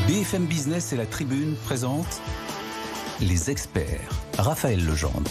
BFM Business et la Tribune présentent Les Experts. Raphaël Legendre.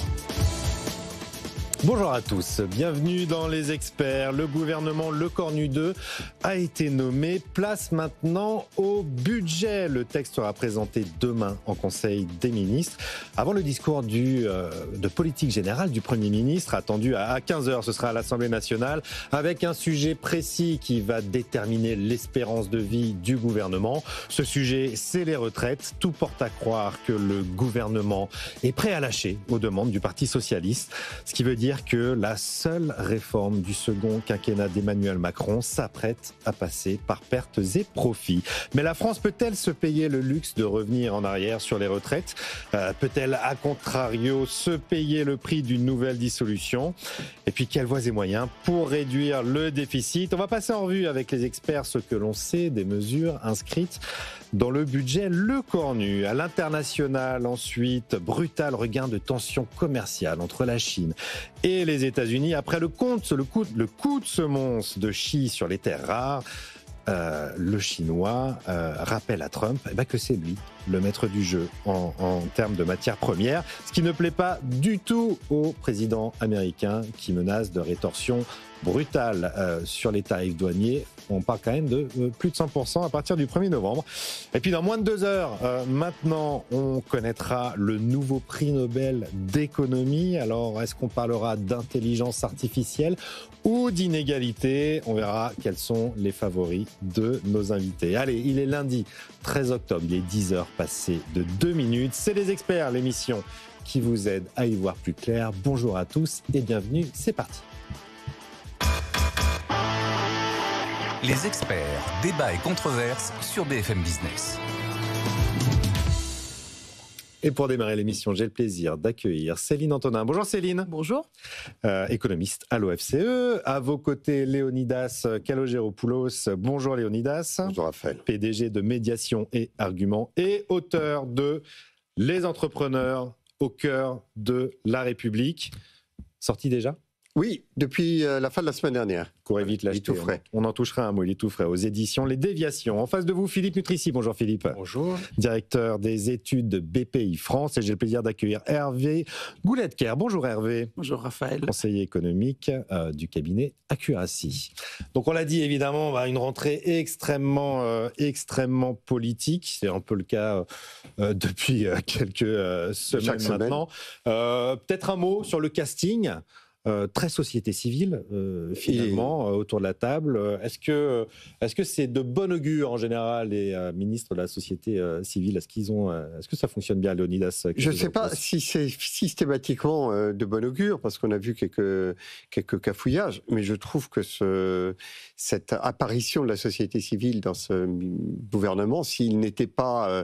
Bonjour à tous, bienvenue dans Les Experts. Le gouvernement Lecornu 2 a été nommé. Place maintenant au budget. Le texte sera présenté demain en Conseil des ministres. Avant le discours de politique générale du Premier ministre, attendu à 15h, ce sera à l'Assemblée nationale, avec un sujet précis qui va déterminer l'espérance de vie du gouvernement. Ce sujet, c'est les retraites. Tout porte à croire que le gouvernement est prêt à lâcher aux demandes du Parti socialiste, ce qui veut dire que la seule réforme du second quinquennat d'Emmanuel Macron s'apprête à passer par pertes et profits. Mais la France peut-elle se payer le luxe de revenir en arrière sur les retraites ? Peut-elle, à contrario, se payer le prix d'une nouvelle dissolution ? Et puis, quelles voies et moyens pour réduire le déficit ? On va passer en revue avec les experts ce que l'on sait des mesures inscrites dans le budget Lecornu. À l'international, ensuite, brutal regain de tensions commerciales entre la Chine et les États-Unis. Après le coup de semonce de Xi sur les terres rares, le Chinois rappelle à Trump que c'est lui le maître du jeu en termes de matières premières, ce qui ne plaît pas du tout au président américain qui menace de rétorsion brutale sur les tarifs douaniers. On parle quand même de plus de 100% à partir du 1er novembre. Et puis dans moins de 2 heures, maintenant, on connaîtra le nouveau prix Nobel d'économie. Alors, est-ce qu'on parlera d'intelligence artificielle ou d'inégalité ? On verra quels sont les favoris de nos invités. Allez, il est lundi 13 octobre, il est 10h passées de 2 minutes. C'est Les Experts, l'émission qui vous aide à y voir plus clair. Bonjour à tous et bienvenue, c'est parti. Les Experts, débats et controverses sur BFM Business. Et pour démarrer l'émission, j'ai le plaisir d'accueillir Céline Antonin. Bonjour Céline. Bonjour. Économiste à l'OFCE. À vos côtés, Léonidas Kalogeropoulos. Bonjour Léonidas. Bonjour Raphaël. PDG de Médiation et Arguments et auteur de Les entrepreneurs au cœur de la République. Sorti déjà ? Oui, depuis la fin de la semaine dernière. Courez vite l'acheter. Il est tout frais. On en touchera un mot, il est tout frais. Aux éditions Les Déviations. En face de vous, Philippe Nutrici. Bonjour Philippe. Bonjour. Directeur des études de BPI France. Et j'ai le plaisir d'accueillir Hervé Gouletker. Bonjour Hervé. Bonjour Raphaël. Conseiller économique du cabinet Accuracy. Donc on l'a dit évidemment, une rentrée extrêmement politique. C'est un peu le cas depuis quelques semaines maintenant. Peut-être un mot sur le casting. Très société civile, finalement, autour de la table. Est-ce que c'est de bon augure, en général, les ministres de la société civile ? Est-ce que ça fonctionne bien, Léonidas ? Je ne sais pas si c'est systématiquement de bon augure, parce qu'on a vu quelques cafouillages, mais je trouve que cette apparition de la société civile dans ce gouvernement, s'il n'était pas,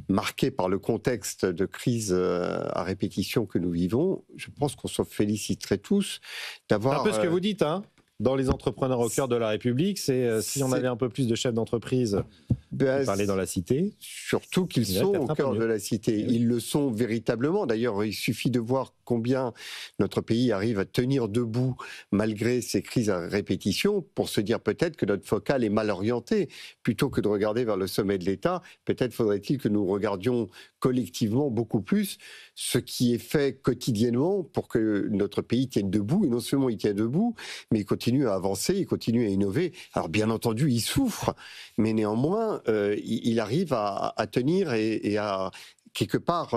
marqué par le contexte de crise à répétition que nous vivons, je pense qu'on se féliciterait tous d'avoir... C'est un peu ce que vous dites, hein, dans les entrepreneurs au cœur de la République, c'est si on avait un peu plus de chefs d'entreprise qui parlaient dans la cité. Surtout qu'ils sont au cœur de la cité. Ils le sont véritablement. D'ailleurs, il suffit de voir combien notre pays arrive à tenir debout malgré ces crises à répétition pour se dire peut-être que notre focale est mal orientée. Plutôt que de regarder vers le sommet de l'État, peut-être faudrait-il que nous regardions collectivement beaucoup plus ce qui est fait quotidiennement pour que notre pays tienne debout. Et non seulement il tient debout, mais il continue à avancer, il continue à innover. Alors bien entendu, il souffre, mais néanmoins, il arrive à tenir et à quelque part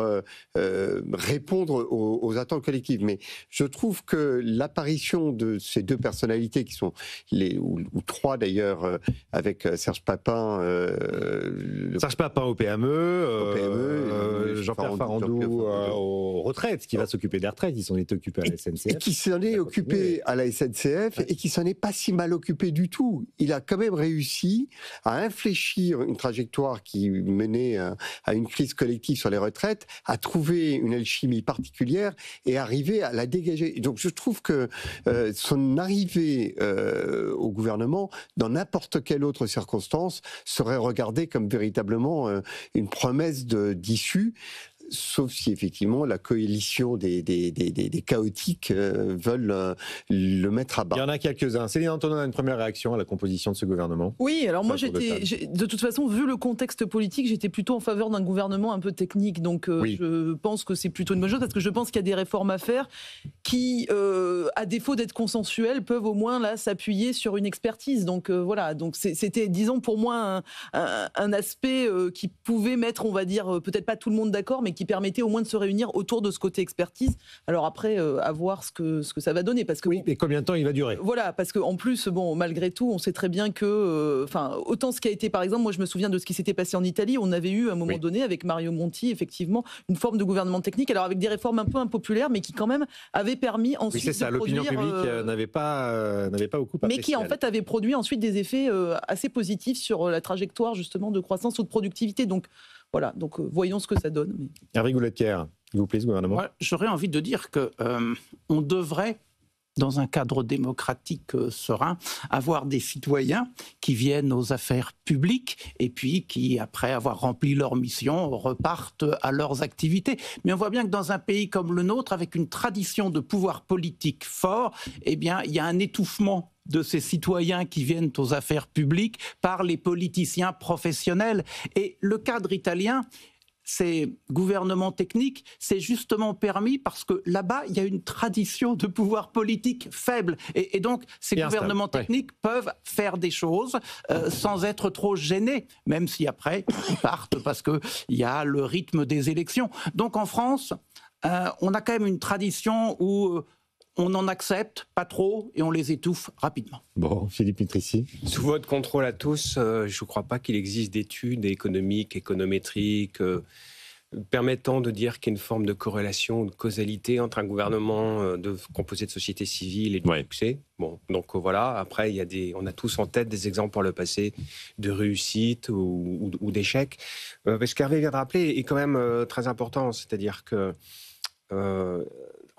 répondre aux attentes collectives. Mais je trouve que l'apparition de ces deux personnalités qui sont ou trois d'ailleurs avec Serge Papin, Serge Papin au PME, Jean-Pierre Farandou aux retraites, qui va s'occuper des retraites, ils s'en étaient occupés à la SNCF. Et qui s'en est occupé à la SNCF et qui s'en est pas si mal occupé du tout. Il a quand même réussi à infléchir une trajectoire qui menait à une crise collective sur les retraites, à trouver une alchimie particulière et arriver à la dégager. Et donc je trouve que son arrivée au gouvernement, dans n'importe quelle autre circonstance, serait regardée comme véritablement une promesse d'issue. sauf si effectivement la coalition des chaotiques veulent le mettre à bas. Il y en a quelques-uns. Céline Antonin a une première réaction à la composition de ce gouvernement. Oui, alors moi de toute façon, vu le contexte politique, j'étais plutôt en faveur d'un gouvernement un peu technique. Donc je pense que c'est plutôt une bonne chose, parce que je pense qu'il y a des réformes à faire qui, à défaut d'être consensuelles, peuvent au moins là s'appuyer sur une expertise. Donc voilà, donc c'était, disons, pour moi un aspect qui pouvait mettre, on va dire, peut-être pas tout le monde d'accord, mais qui permettait au moins de se réunir autour de ce côté expertise. Alors après, à voir ce que ça va donner, parce que oui, mais combien de temps il va durer? Voilà, parce qu'en plus, bon, malgré tout, on sait très bien que, autant ce qui a été, par exemple, moi je me souviens de ce qui s'était passé en Italie, on avait eu à un moment donné avec Mario Monti, effectivement, une forme de gouvernement technique, alors avec des réformes un peu impopulaires, mais qui quand même avaient permis ensuite c'est ça, de produire... l'opinion publique n'avait pas beaucoup apprécié. Mais qui en fait avait produit ensuite des effets assez positifs sur la trajectoire justement de croissance ou de productivité. Donc voilà, donc voyons ce que ça donne. Mais... Hervé Goulet-Thiers, s'il vous plaît, ce gouvernement. Ouais, j'aurais envie de dire que on devrait, dans un cadre démocratique serein, avoir des citoyens qui viennent aux affaires publiques et puis qui, après avoir rempli leur mission, repartent à leurs activités. Mais on voit bien que dans un pays comme le nôtre, avec une tradition de pouvoir politique fort, eh bien, il y a un étouffement de ces citoyens qui viennent aux affaires publiques par les politiciens professionnels. Et le cadre italien, ces gouvernements techniques, c'est justement permis parce que là-bas, il y a une tradition de pouvoir politique faible. Et donc, ces gouvernements techniques peuvent faire des choses sans être trop gênés, même si après, ils partent parce qu'il y a le rythme des élections. Donc en France, on a quand même une tradition où... on en accepte pas trop et on les étouffe rapidement. Bon, Philippe Mitrici. Sous votre contrôle à tous, je ne crois pas qu'il existe d'études économiques, économétriques, permettant de dire qu'il y a une forme de corrélation, de causalité entre un gouvernement composé de sociétés civiles et du succès. Bon, donc voilà, après, on a tous en tête des exemples par le passé de réussite ou d'échecs. Ce qu'Hervé vient de rappeler est quand même très important, c'est-à-dire que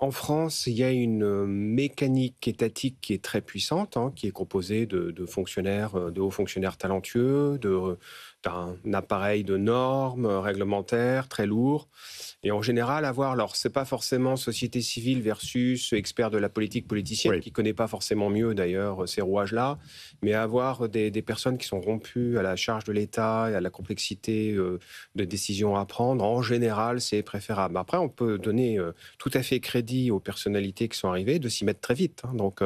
en France, il y a une mécanique étatique qui est très puissante, qui est composée de fonctionnaires, de hauts fonctionnaires talentueux, d'un appareil de normes réglementaires très lourd. Et en général, alors c'est pas forcément société civile versus expert de la politique politicienne, qui connaît pas forcément mieux d'ailleurs ces rouages-là, mais avoir des personnes qui sont rompues à la charge de l'État et à la complexité de décisions à prendre, en général, c'est préférable. Après, on peut donner tout à fait crédit aux personnalités qui sont arrivées de s'y mettre très vite. Donc,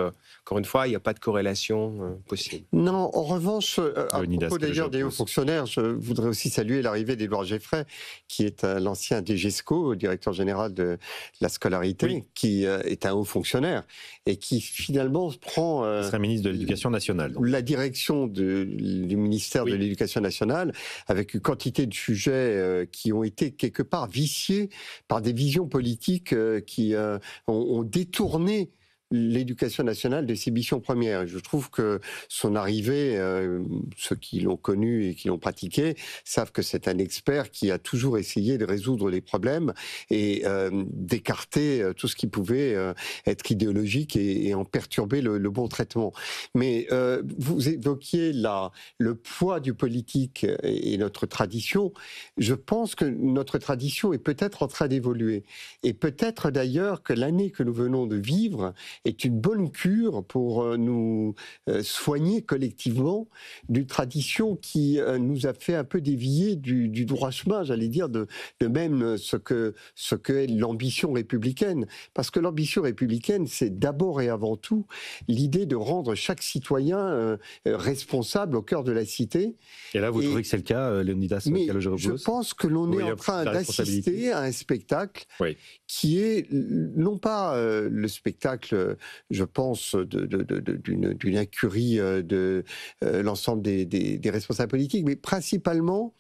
encore une fois, il n'y a pas de corrélation possible. Non, en revanche, à propos d'ailleurs des hauts fonctionnaires, je voudrais aussi saluer l'arrivée d'Édouard Geffray, qui est l'ancien DGESCO, directeur général de la scolarité, qui est un haut fonctionnaire et qui finalement prend... Il serait ministre de l'Éducation nationale. La direction du ministère de l'Éducation nationale, avec une quantité de sujets qui ont été quelque part viciés par des visions politiques qui ont détourné l'éducation nationale de ses missions premières. Je trouve que son arrivée, ceux qui l'ont connu et qui l'ont pratiqué, savent que c'est un expert qui a toujours essayé de résoudre les problèmes et d'écarter tout ce qui pouvait être idéologique et en perturber le bon traitement. Mais vous évoquiez le poids du politique et notre tradition. Je pense que notre tradition est peut-être en train d'évoluer. Et peut-être d'ailleurs que l'année que nous venons de vivre est une bonne cure pour nous soigner collectivement d'une tradition qui nous a fait un peu dévier du droit chemin, j'allais dire, de même ce qu'est l'ambition républicaine. Parce que l'ambition républicaine, c'est d'abord et avant tout l'idée de rendre chaque citoyen responsable au cœur de la cité. Et là, vous trouvez que c'est le cas, Léonidas Kalogeropoulos ? Je pense que l'on est en train d'assister à un spectacle qui est non pas le spectacle, je pense, d'une incurie de l'ensemble des responsables politiques, mais principalement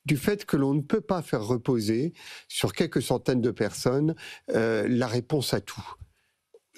du fait que l'on ne peut pas faire reposer sur quelques centaines de personnes la réponse à tout.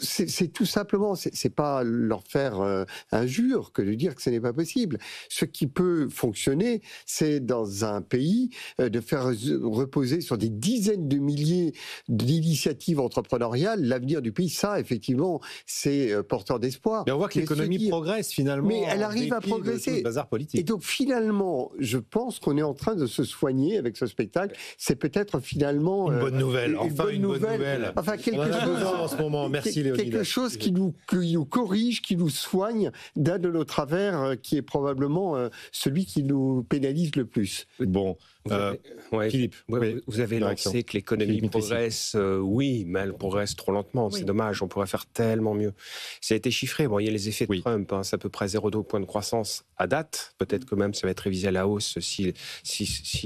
c'est tout simplement, c'est pas leur faire injure que de dire que ce n'est pas possible. Ce qui peut fonctionner, c'est dans un pays de faire reposer sur des dizaines de milliers d'initiatives entrepreneuriales l'avenir du pays. Ça, effectivement, c'est porteur d'espoir. Mais on voit que l'économie progresse finalement. Mais elle arrive à progresser. Le bazar politique. Et donc finalement, je pense qu'on est en train de se soigner avec ce spectacle. C'est peut-être finalement une bonne nouvelle. Enfin, une bonne nouvelle. Enfin, quelque chose en ce moment. Merci Léonidas. Quelque chose qui nous corrige, qui nous soigne d'un de nos travers, qui est probablement celui qui nous pénalise le plus. Bon. Philippe, vous avez lancé que l'économie progresse, oui, mais elle progresse trop lentement, c'est dommage, on pourrait faire tellement mieux. Ça a été chiffré, il y a les effets de Trump, c'est à peu près 0,2 point de croissance à date, peut-être que même ça va être révisé à la hausse si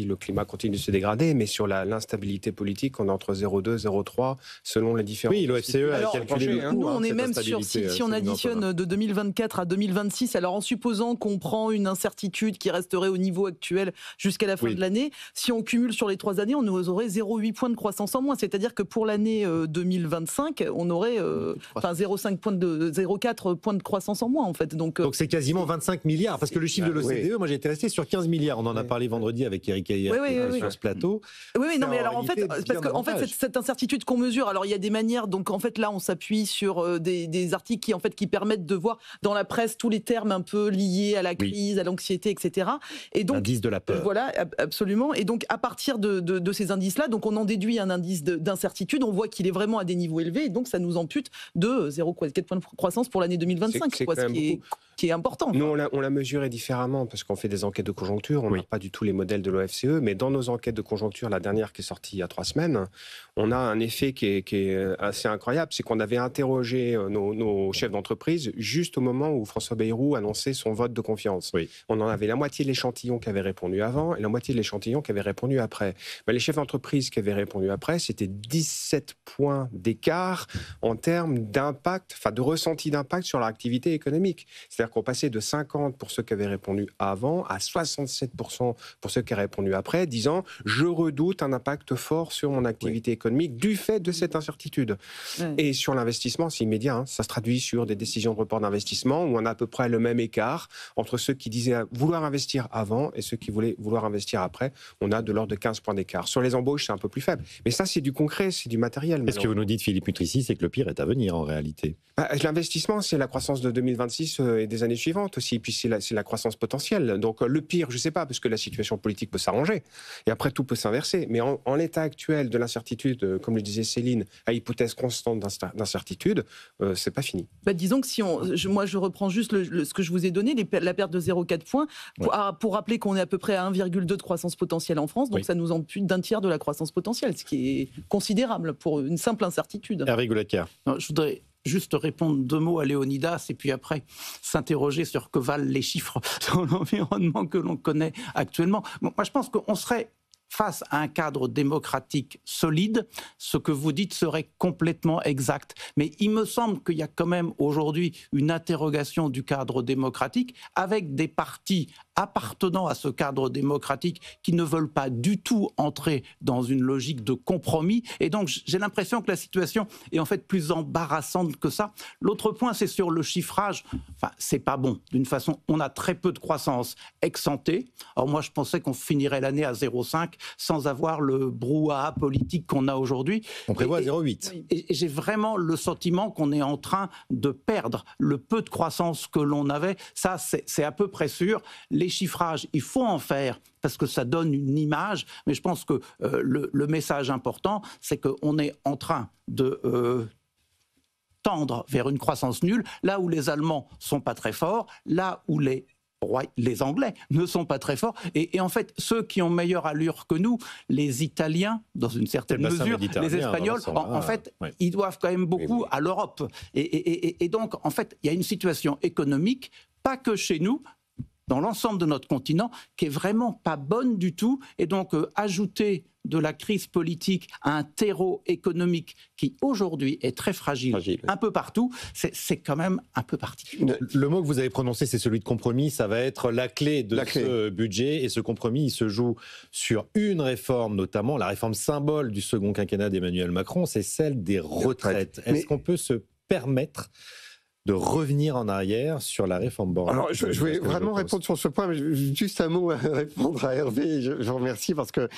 le climat continue de se dégrader, mais sur l'instabilité politique, on est entre 0,2 et 0,3 selon les différents... Oui, l'OFCE a calculé le coût. Nous, on est même sur, si on additionne de 2024 à 2026, alors en supposant qu'on prend une incertitude qui resterait au niveau actuel jusqu'à la fin de l'année, si on cumule sur les 3 années, on aurait 0,8 points de croissance en moins. C'est-à-dire que pour l'année 2025, on aurait 0,4 points de croissance en moins, en fait. Donc c'est quasiment 25 milliards, parce que le chiffre de l'OCDE, moi j'étais resté sur 15 milliards. On en a parlé vendredi avec Eric Heyer sur ce plateau. Oui, non, mais alors en fait, parce que cette incertitude qu'on mesure, alors il y a des manières, donc en fait là on s'appuie sur des articles qui permettent de voir dans la presse tous les termes un peu liés à la crise, à l'anxiété, etc. Et donc, indice de la peur. Voilà, absolument. Et donc, à partir de ces indices-là, donc on en déduit un indice d'incertitude, on voit qu'il est vraiment à des niveaux élevés, et donc ça nous ampute de 0,4 points de croissance pour l'année 2025, ce qui est important. Nous, on l'a mesuré différemment, parce qu'on fait des enquêtes de conjoncture, on n'a pas du tout les modèles de l'OFCE, mais dans nos enquêtes de conjoncture, la dernière qui est sortie il y a 3 semaines, on a un effet qui est assez incroyable, c'est qu'on avait interrogé nos chefs d'entreprise juste au moment où François Bayrou annonçait son vote de confiance. On en avait la moitié de l'échantillon qui avait répondu avant et la moitié de l'échantillon qui avait répondu après. Mais les chefs d'entreprise qui avaient répondu après, c'était 17 points d'écart en termes d'impact, de ressenti d'impact sur leur activité économique. C'est-à-dire qu'on passait de 50 pour ceux qui avaient répondu avant à 67% pour ceux qui avaient répondu après, disant « je redoute un impact fort sur mon activité économique du fait de cette incertitude ». Et sur l'investissement, c'est immédiat. Ça se traduit sur des décisions de report d'investissement où on a à peu près le même écart entre ceux qui disaient vouloir investir avant et ceux qui voulaient vouloir investir après. On a de l'ordre de 15 points d'écart. Sur les embauches, c'est un peu plus faible. Mais ça, c'est du concret, c'est du matériel. Ce que vous nous dites, Philippe Mutrici, c'est que le pire est à venir en réalité. L'investissement, c'est la croissance de 2026 et des années suivantes aussi. Et puis c'est la croissance potentielle. Donc le pire, je ne sais pas, parce que la situation politique peut s'arranger. Et après, tout peut s'inverser. Mais en l'état actuel de l'incertitude, comme le disait Céline, à hypothèse constante d'incertitude, c'est pas fini. Disons que moi je reprends juste ce que je vous ai donné, la perte de 0,4 points, pour rappeler qu'on est à peu près à 1,2 de croissance potentielle en France, donc ça nous ampute d'un tiers de la croissance potentielle, ce qui est considérable pour une simple incertitude. Hervé Goulacquer. Je voudrais juste répondre 2 mots à Léonidas et puis après s'interroger sur que valent les chiffres dans l'environnement que l'on connaît actuellement. Moi, je pense qu'on serait face à un cadre démocratique solide, ce que vous dites serait complètement exact. Mais il me semble qu'il y a quand même aujourd'hui une interrogation du cadre démocratique avec des partis appartenant à ce cadre démocratique qui ne veulent pas du tout entrer dans une logique de compromis. Et donc, j'ai l'impression que la situation est en fait plus embarrassante que ça. L'autre point, c'est sur le chiffrage. C'est pas bon. D'une façon, on a très peu de croissance ex-ante. Alors moi, je pensais qu'on finirait l'année à 0,5 sans avoir le brouhaha politique qu'on a aujourd'hui. On prévoit 0,8. Et j'ai vraiment le sentiment qu'on est en train de perdre le peu de croissance que l'on avait. Ça, c'est à peu près sûr. Les chiffrages, il faut en faire parce que ça donne une image, mais je pense que le message important, c'est qu'on est en train de tendre vers une croissance nulle, là où les Allemands sont pas très forts, là où les Anglais ne sont pas très forts. Et en fait, ceux qui ont meilleure allure que nous, les Italiens, dans une certaine mesure, les Espagnols, en fait, ils doivent quand même beaucoup à l'Europe. Et donc, en fait, il y a une situation économique, pas que chez nous, dans l'ensemble de notre continent, qui est vraiment pas bonne du tout. Et donc, ajouter de la crise politique à un terreau économique qui aujourd'hui est très fragile. Un peu partout, c'est quand même un peu particulier. Le mot que vous avez prononcé, c'est celui de compromis. Ça va être la clé de ce budget. Et ce compromis, il se joue sur une réforme, notamment la réforme symbole du second quinquennat d'Emmanuel Macron, c'est celle des retraites. Est-ce qu'on peut se permettre de revenir en arrière sur la réforme Borne? Alors, je vais vraiment répondre sur ce point, mais juste un mot à répondre à Hervé. Je vous remercie parce que,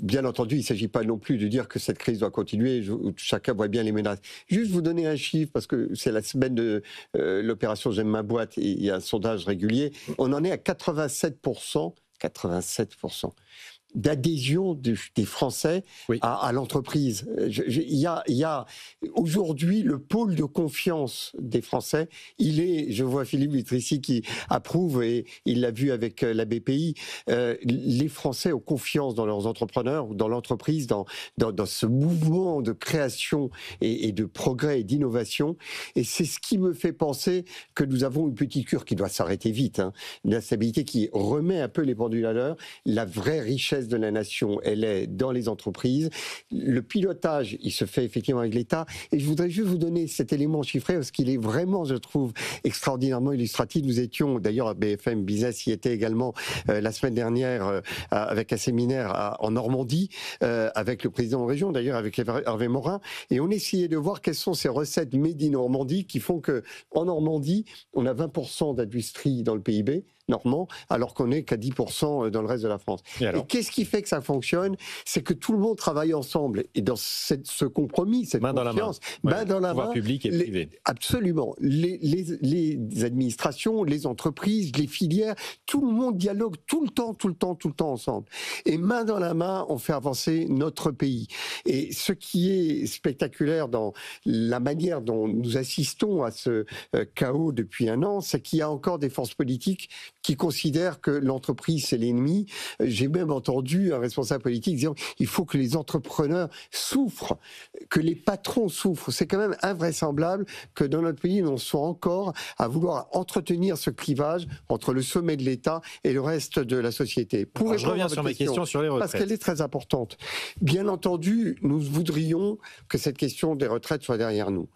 bien entendu, il ne s'agit pas non plus de dire que cette crise doit continuer. Chacun voit bien les menaces. Juste vous donner un chiffre, parce que c'est la semaine de l'opération J'aime ma boîte et il y a un sondage régulier. On en est à 87%. 87%. D'adhésion des Français à l'entreprise. Il y a aujourd'hui le pôle de confiance des Français. Je vois Philippe Vitrici qui approuve, et il l'a vu avec la BPI, les Français ont confiance dans leurs entrepreneurs, dans l'entreprise, dans ce mouvement de création et de progrès et d'innovation. Et c'est ce qui me fait penser que nous avons une petite cure qui doit s'arrêter vite, une instabilité qui remet un peu les pendules à l'heure. La vraie richesse de la nation, elle est dans les entreprises. Le pilotage, il se fait effectivement avec l'État. Et je voudrais juste vous donner cet élément chiffré parce qu'il est vraiment, je trouve, extraordinairement illustratif. Nous étions, d'ailleurs, à BFM Business, y était également la semaine dernière avec un séminaire en Normandie, avec le président de région, d'ailleurs, avec Hervé Morin. Et on essayait de voir quelles sont ces recettes made in Normandie qui font qu'en Normandie, on a 20% d'industrie dans le PIB normand, alors qu'on n'est qu'à 10% dans le reste de la France. Et qu'est-ce qui fait que ça fonctionne? C'est que tout le monde travaille ensemble. Et dans ce compromis, cette confiance, main dans la main, public et privé. Absolument. Les administrations, les entreprises, les filières, tout le monde dialogue tout le temps ensemble. Et main dans la main, on fait avancer notre pays. Et ce qui est spectaculaire dans la manière dont nous assistons à ce chaos depuis un an, c'est qu'il y a encore des forces politiques qui considèrent que l'entreprise, c'est l'ennemi. J'ai même entendu un responsable politique dire il faut que les entrepreneurs souffrent, que les patrons souffrent. C'est quand même invraisemblable que dans notre pays, on soit encore à vouloir entretenir ce clivage entre le sommet de l'État et le reste de la société. Je reviens sur ma question sur les retraites. Parce qu'elle est très importante. Bien entendu, nous voudrions que cette question des retraites soit derrière nous.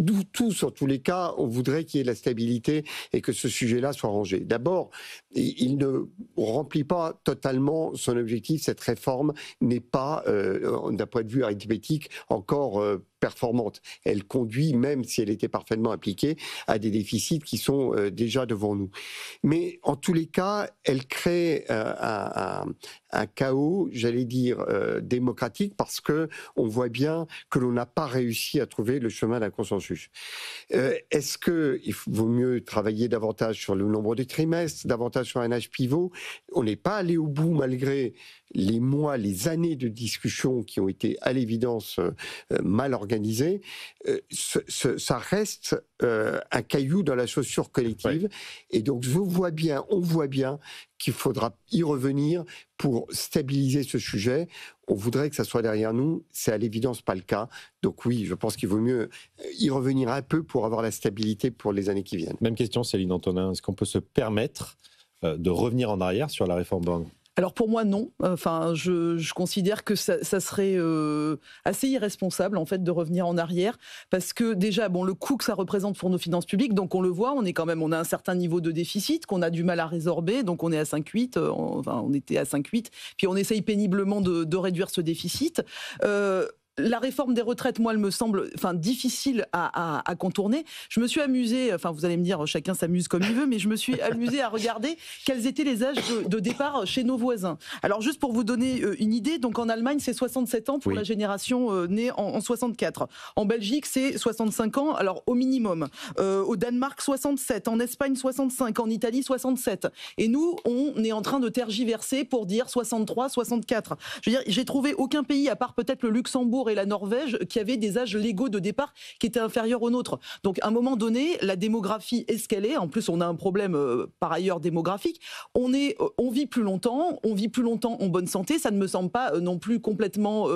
Nous tous, en tous les cas, on voudrait qu'il y ait de la stabilité et que ce sujet-là soit rangé. D'abord, il ne remplit pas totalement son objectif. Cette réforme n'est pas, d'un point de vue arithmétique, encore performante. Elle conduit, même si elle était parfaitement appliquée, à des déficits qui sont déjà devant nous. Mais en tous les cas, elle crée un chaos, j'allais dire, démocratique, parce que on voit bien que l'on n'a pas réussi à trouver le chemin d'un consensus. Est-ce qu'il vaut mieux travailler davantage sur le nombre de trimestres, davantage sur un âge pivot? On n'est pas allé au bout malgré les mois, les années de discussions qui ont été à l'évidence mal organisées. Ça reste un caillou dans la chaussure collective. Et donc on voit bien qu'il faudra y revenir pour stabiliser ce sujet. On voudrait que ça soit derrière nous, c'est à l'évidence pas le cas. Donc oui, je pense qu'il vaut mieux y revenir un peu pour avoir la stabilité pour les années qui viennent. Même question, Céline Antonin, est-ce qu'on peut se permettre de revenir en arrière sur la réforme Borne? Alors pour moi non, enfin je considère que ça serait assez irresponsable en fait de revenir en arrière, parce que déjà le coût que ça représente pour nos finances publiques, donc on le voit, on a un certain niveau de déficit qu'on a du mal à résorber, donc on est à 5,8, on était à 5,8, puis on essaye péniblement de réduire ce déficit. La réforme des retraites, moi, elle me semble difficile à contourner. Je me suis amusée, vous allez me dire, chacun s'amuse comme il veut, mais je me suis amusée à regarder quels étaient les âges de départ chez nos voisins. Alors, juste pour vous donner une idée, donc en Allemagne, c'est 67 ans pour la génération née en 64. En Belgique, c'est 65 ans, alors au minimum. Au Danemark, 67. En Espagne, 65. En Italie, 67. Et nous, on est en train de tergiverser pour dire 63, 64. Je veux dire, j'ai trouvé aucun pays, à part peut-être le Luxembourg et la Norvège, qui avaient des âges légaux de départ qui étaient inférieurs aux nôtres. Donc à un moment donné, la démographie est ce qu'elle est. En plus, on a un problème par ailleurs démographique. On vit plus longtemps en bonne santé. Ça ne me semble pas non plus complètement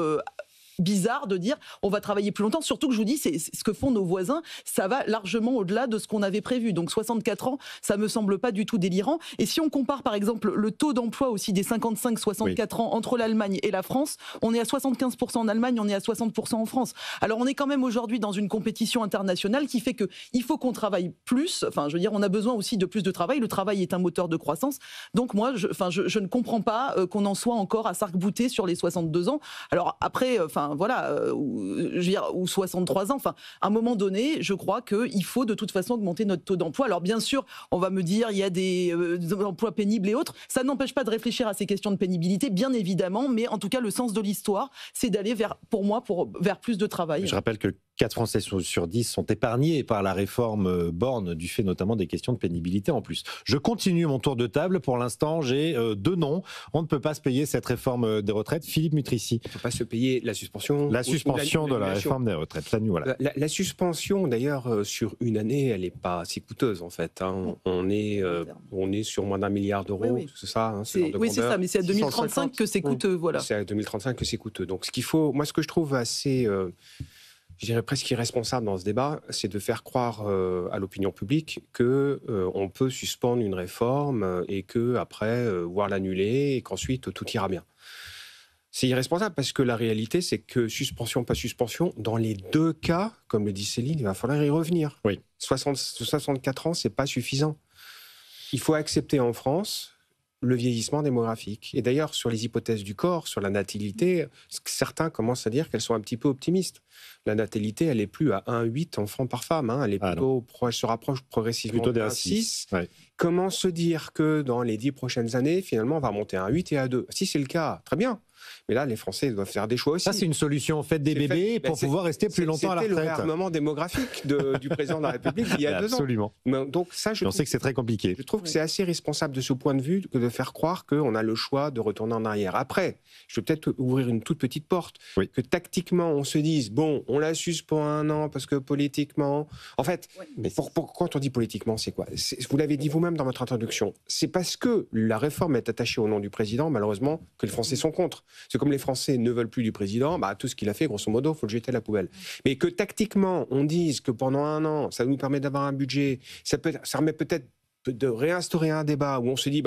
bizarre de dire on va travailler plus longtemps, surtout que je vous dis c'est ce que font nos voisins, ça va largement au-delà de ce qu'on avait prévu, donc 64 ans ça me semble pas du tout délirant. Et si on compare par exemple le taux d'emploi aussi des 55-64 ans entre l'Allemagne et la France, on est à 75% en Allemagne, on est à 60% en France. Alors on est quand même aujourd'hui dans une compétition internationale qui fait que il faut qu'on travaille plus, on a besoin aussi de plus de travail, le travail est un moteur de croissance, donc moi je ne comprends pas qu'on en soit encore à s'arc-bouter sur les 62 ans. Alors après, enfin voilà, je veux dire, ou 63 ans. Enfin, à un moment donné, je crois qu'il faut de toute façon augmenter notre taux d'emploi. Alors bien sûr, on va me dire, il y a des emplois pénibles et autres. Ça n'empêche pas de réfléchir à ces questions de pénibilité, bien évidemment, mais en tout cas, le sens de l'histoire, c'est d'aller vers plus de travail. Je rappelle que 4 Français sur 10 sont épargnés par la réforme Borne, du fait notamment des questions de pénibilité en plus. Je continue mon tour de table. Pour l'instant, j'ai 2 noms. On ne peut pas se payer cette réforme des retraites. Philippe Mutrici. On ne peut pas se payer la suspension. La suspension de la réforme des retraites. Voilà. La suspension, d'ailleurs, sur une année, elle n'est pas si coûteuse, en fait. Hein. On est sur moins d'1 milliard d'euros, oui. c'est ça hein, oui, c'est ça, mais c'est à 2035 que c'est coûteux. Voilà. C'est à 2035 que c'est coûteux. Donc, moi, ce que je trouve assez... je dirais presque irresponsable dans ce débat, c'est de faire croire à l'opinion publique qu'on peut suspendre une réforme et qu'après, voir l'annuler et qu'ensuite tout ira bien. C'est irresponsable parce que la réalité, c'est que suspension, pas suspension, dans les 2 cas, comme le dit Céline, il va falloir y revenir. Oui. 64 ans, c'est pas suffisant. Il faut accepter en France le vieillissement démographique. Et d'ailleurs, sur les hypothèses du corps, sur la natalité, certains commencent à dire qu'elles sont un petit peu optimistes. La natalité, elle n'est plus à 1,8 enfants par femme. Hein. Elle est plutôt se rapproche progressivement de 1,6. Ouais. Comment se dire que dans les 10 prochaines années, finalement, on va monter à 1,8 et à 2 ? Si c'est le cas, très bien. Mais là, les Français doivent faire des choix aussi. Ça, c'est une solution. Faites des bébés pour pouvoir rester plus longtemps à la retraite. C'était le réarmement démographique du président de la République il y a 2 ans. Absolument. Donc ça, on sait que c'est très compliqué. Je trouve que c'est assez responsable de ce point de vue que de faire croire qu'on a le choix de retourner en arrière. Après, je vais peut-être ouvrir une toute petite porte. Oui. Que tactiquement, on se dise, bon, on la suspend 1 an parce que politiquement... En fait, quand on dit politiquement, c'est quoi ? Vous l'avez dit vous-même dans votre introduction. C'est parce que la réforme est attachée au nom du président, malheureusement, que les Français sont contre. C'est comme les Français ne veulent plus du président, tout ce qu'il a fait, grosso modo, il faut le jeter à la poubelle. Mais que tactiquement, on dise que pendant 1 an, ça nous permet d'avoir un budget, ça permet peut-être de réinstaurer un débat où on se dit,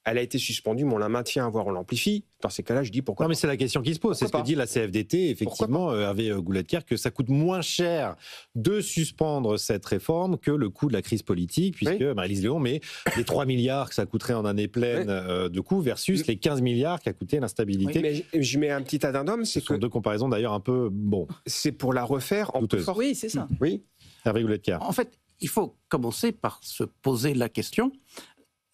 elle a été suspendue, mais on la maintient, voire on l'amplifie. Dans ces cas-là, je dis pourquoi. Non, mais c'est la question qui se pose. C'est ce que dit la CFDT, effectivement, Hervé Gouletker, que ça coûte moins cher de suspendre cette réforme que le coût de la crise politique, puisque Maryse Léon met les 3 milliards que ça coûterait en année pleine de coût versus les 15 milliards qu'a coûté l'instabilité. Mais je mets un petit addendum. Ce sont 2 comparaisons d'ailleurs un peu C'est pour la refaire en plus forte. Oui, c'est ça. Oui, Hervé Gouletker. En fait, il faut commencer par se poser la question.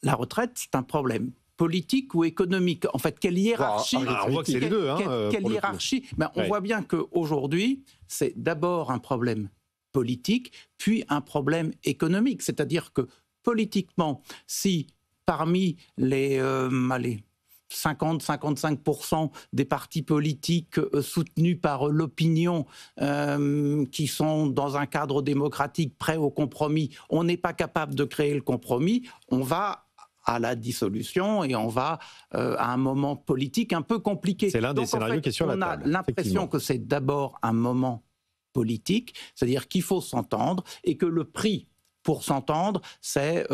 La retraite, c'est un problème politique ou économique ? En fait, quelle hiérarchie on voit que c'est les 2. Quelle hiérarchie ? On voit bien qu'aujourd'hui, c'est d'abord un problème politique, puis un problème économique. C'est-à-dire que politiquement, si parmi les 50-55% des partis politiques soutenus par l'opinion qui sont dans un cadre démocratique prêt au compromis, on n'est pas capable de créer le compromis, on va à la dissolution et on va à un moment politique un peu compliqué. C'est l'un des scénarios qui est sur la table. On a l'impression que c'est d'abord un moment politique, c'est-à-dire qu'il faut s'entendre et que le prix pour s'entendre, c'est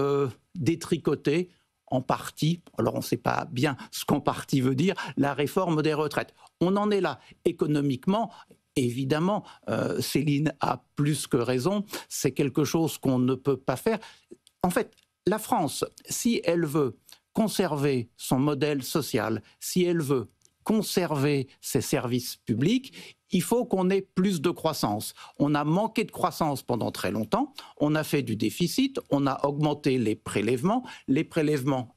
détricoter en partie, alors on ne sait pas bien ce qu'en partie veut dire, la réforme des retraites. On en est là économiquement. Évidemment, Céline a plus que raison, c'est quelque chose qu'on ne peut pas faire. En fait, la France, si elle veut conserver son modèle social, si elle veut conserver ses services publics, il faut qu'on ait plus de croissance. On a manqué de croissance pendant très longtemps, on a fait du déficit, on a augmenté les prélèvements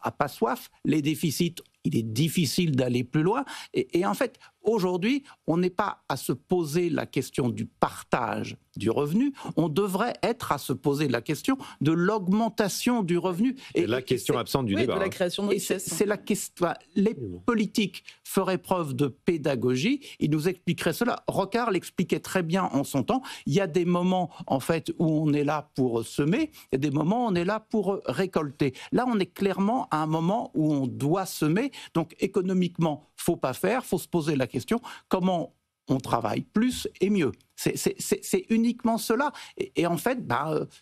à pas soif, les déficits, il est difficile d'aller plus loin. Et en fait, aujourd'hui, on n'est pas à se poser la question du partage du revenu, on devrait être à se poser la question de l'augmentation du revenu. Et la question absente du débat. De la création de richesse. C'est la question. Les politiques feraient preuve de pédagogie, ils nous expliqueraient cela. Rocard l'expliquait très bien en son temps. Il y a des moments, en fait, où on est là pour semer, et des moments où on est là pour récolter. Là, on est clairement à un moment où on doit semer. Donc, économiquement, faut pas faire, faut se poser la question comment on travaille plus et mieux. C'est uniquement cela. Et en fait,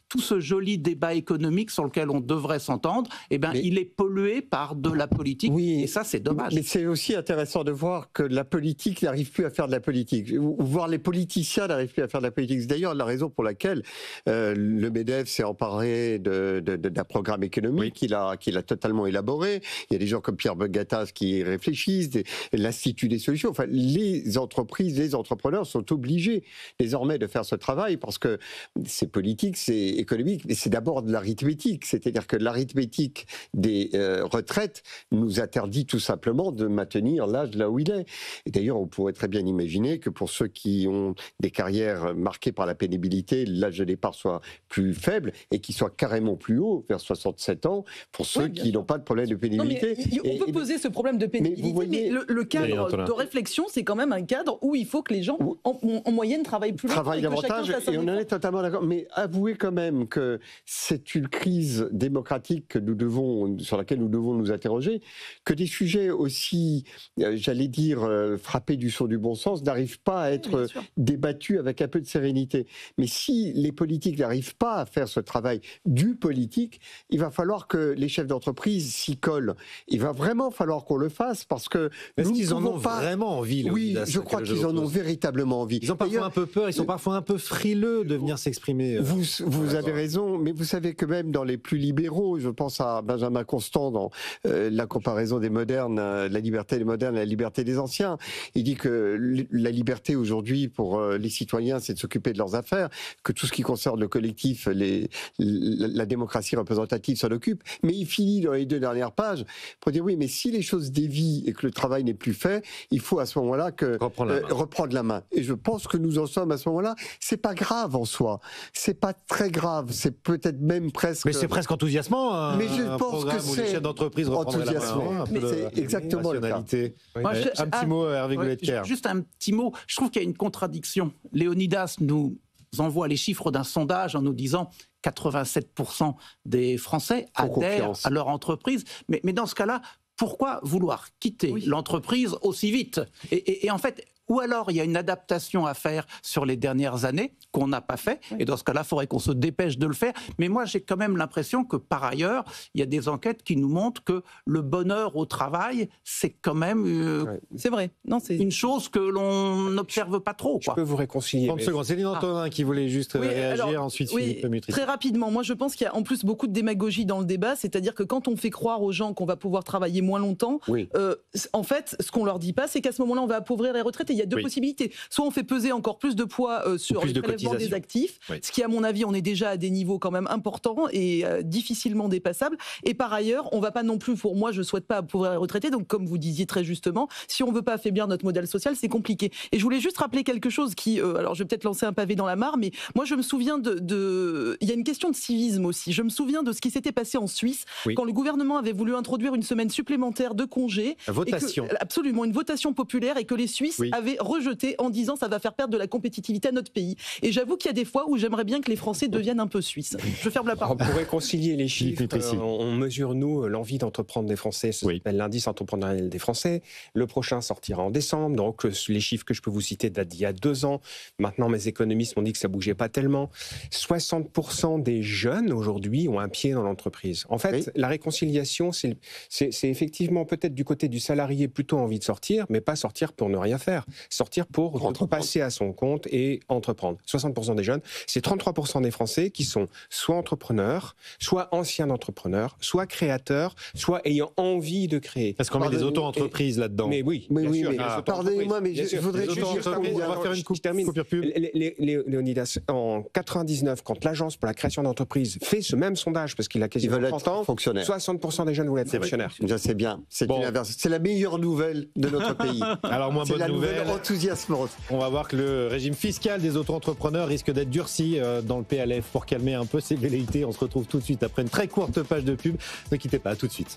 tout ce joli débat économique sur lequel on devrait s'entendre, il est pollué par de la politique. Oui, et ça, c'est dommage. Mais c'est aussi intéressant de voir que la politique n'arrive plus à faire de la politique, ou voir les politiciens n'arrivent plus à faire de la politique. C'est d'ailleurs la raison pour laquelle le MEDEF s'est emparé d'un programme économique qu'il a totalement élaboré. Il y a des gens comme Pierre Gattaz qui réfléchissent, l'Institut des solutions. Enfin, les entreprises, les entrepreneurs sont obligés désormais de faire ce travail parce que c'est politique, c'est économique, mais c'est d'abord de l'arithmétique. C'est-à-dire que l'arithmétique des retraites nous interdit tout simplement de maintenir l'âge là où il est. Et d'ailleurs, on pourrait très bien imaginer que pour ceux qui ont des carrières marquées par la pénibilité, l'âge de départ soit plus faible et qu'il soit carrément plus haut, vers 67 ans, pour ceux qui n'ont pas de problème de pénibilité. Non, mais on peut poser ce problème de pénibilité, mais le cadre de réflexion, c'est quand même un cadre où il faut que les gens, en moyenne, travaillent plus longtemps. Travaillent davantage, et on en est totalement d'accord. Mais avouez quand même que c'est une crise démocratique sur laquelle nous devons nous interroger, que des sujets aussi, j'allais dire, frappés du sceau du bon sens, n'arrivent pas à être débattus avec un peu de sérénité. Mais si les politiques n'arrivent pas à faire ce travail du politique, il va falloir que les chefs d'entreprise s'y collent. Il va vraiment falloir qu'on le fasse parce que est-ce qu'ils en ont vraiment envie? Oui, je crois qu'ils en ont véritablement envie. Ils ont parfois un peu peur, ils sont parfois un peu frileux de venir s'exprimer. Vous avez raison, mais vous savez que même dans les plus libéraux, je pense à Benjamin Constant dans la comparaison des modernes, la liberté des modernes, la liberté des anciens. Il dit que la liberté aujourd'hui pour les citoyens, c'est de s'occuper de leurs affaires, que tout ce qui concerne le collectif, la démocratie représentative s'en occupe. Mais il finit dans les 2 dernières pages pour dire oui, mais si les choses dévient et que le travail n'est plus fait, il faut à ce moment-là reprendre la main. Et je pense que nous en sommes à ce moment-là. C'est pas grave en soi. C'est pas très grave. C'est peut-être même presque. Mais c'est presque enthousiasmant. Mais je pense que c'est les chefs d'entreprise enthousiasmant. C'est exactement le cas. Un petit mot, Hervé Goulet-Kerr. Juste un petit mot. Je trouve qu'il y a une contradiction. Léonidas nous envoie les chiffres d'un sondage en nous disant 87% des Français adhèrent à leur entreprise. Mais dans ce cas-là, pourquoi vouloir quitter l'entreprise aussi vite ? Et en fait, ou alors il y a une adaptation à faire sur les dernières années qu'on n'a pas fait, et dans ce cas-là, il faudrait qu'on se dépêche de le faire. Mais moi, j'ai quand même l'impression que par ailleurs, il y a des enquêtes qui nous montrent que le bonheur au travail, c'est quand même c'est vrai. Non, c'est une chose que l'on n'observe pas trop. Je peux vous réconcilier. 30 secondes. Céline Antonin qui voulait juste réagir, ensuite Philippe Mutry. Très rapidement, moi je pense qu'il y a en plus beaucoup de démagogie dans le débat, c'est-à-dire que quand on fait croire aux gens qu'on va pouvoir travailler moins longtemps, en fait, ce qu'on leur dit pas, c'est qu'à ce moment-là, on va appauvrir les retraites. Il y a deux possibilités. Soit on fait peser encore plus de poids sur les prélèvements des actifs, ce qui, à mon avis, on est déjà à des niveaux quand même importants et difficilement dépassables. Et par ailleurs, on va pas non plus, pour moi, je souhaite pas appauvrir les retraités. Donc, comme vous disiez très justement, si on veut pas affaiblir notre modèle social, c'est compliqué. Et je voulais juste rappeler quelque chose qui, alors je vais peut-être lancer un pavé dans la mare, mais moi je me souviens il y a une question de civisme aussi. Je me souviens de ce qui s'était passé en Suisse quand le gouvernement avait voulu introduire une semaine supplémentaire de congé. Votation. Absolument, une votation populaire et que les Suisses avaient rejeté en disant ça va faire perdre de la compétitivité à notre pays. Et j'avoue qu'il y a des fois où j'aimerais bien que les Français deviennent un peu suisses. Je ferme la parole. Pour réconcilier les chiffres, on mesure, nous, l'envie d'entreprendre des Français. Ça s'appelle l'indice entrepreneurial des Français. Le prochain sortira en décembre. Donc, les chiffres que je peux vous citer datent d'il y a 2 ans. Maintenant, mes économistes m'ont dit que ça bougeait pas tellement. 60% des jeunes, aujourd'hui, ont un pied dans l'entreprise. En fait, la réconciliation, c'est effectivement peut-être du côté du salarié plutôt envie de sortir, mais pas sortir pour ne rien faire. Sortir pour passer à son compte et entreprendre. 60% des jeunes, c'est 33% des Français qui sont soit entrepreneurs, soit anciens entrepreneurs, soit créateurs, soit ayant envie de créer. Parce qu'on met des auto-entreprises là-dedans. Mais oui, pardonnez-moi, mais je voudrais juste dire... On va faire une coupure pub. Léonidas, en 99, quand l'Agence pour la création d'entreprises fait ce même sondage, parce qu'il a quasiment 30 ans, 60% des jeunes voulaient être fonctionnaires. C'est bien, c'est la meilleure nouvelle de notre pays. Alors moi, bonne nouvelle, enthousiasmante. On va voir que le régime fiscal des auto-entrepreneurs risque d'être durci dans le PLF pour calmer un peu ces velléités. On se retrouve tout de suite après une très courte page de pub. Ne quittez pas, à tout de suite.